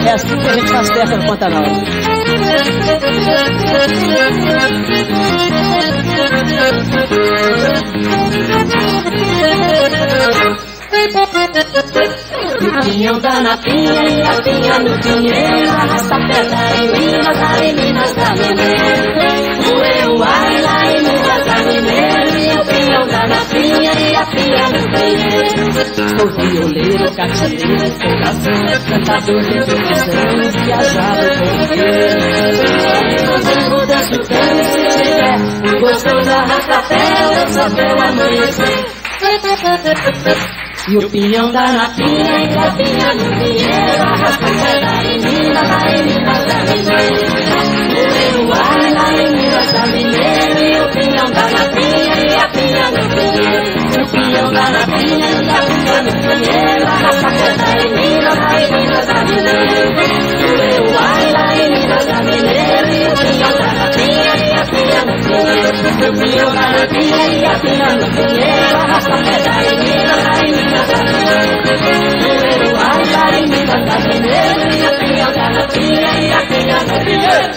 É assim que a gente faz festa no Pantanal. O pinhão dá na pinha e a pinha no pinheiro, arrasta pedra em Minas da Mineiro. O ai lá em Minas da Mineiro, e o pinhão dá na pinha e a pinha no pinheiro. Sou violeiro, cativeiro, coração, cantador de introdução, viajado por inteiro. No tempo danço tango se tiver, gostoso arrasta pé, eu só vou amanhecer. E o pinhão dá na pinha E a pinha no pinheiro, arrasta pedra em Minas da Mineiro. O ai lá em Minas da Mineiro, e o pinhão dá na pinha e a pinha no pinheiro. O pinhão dá na pinha e a pinha no pinheiro, arrasta pedra em Minas da Mineiro. O ai lá em Minas da Mineiro, e o pinhão dá na pinha e a pinha no pinheiro. O pinhão dá na pinha e a pinha no pinheiro, arrasta pedra em Minas da Mineiro. O ai lá em Minas da Mineiro, e o pinhão dá na pinha e a pinha no pinheiro.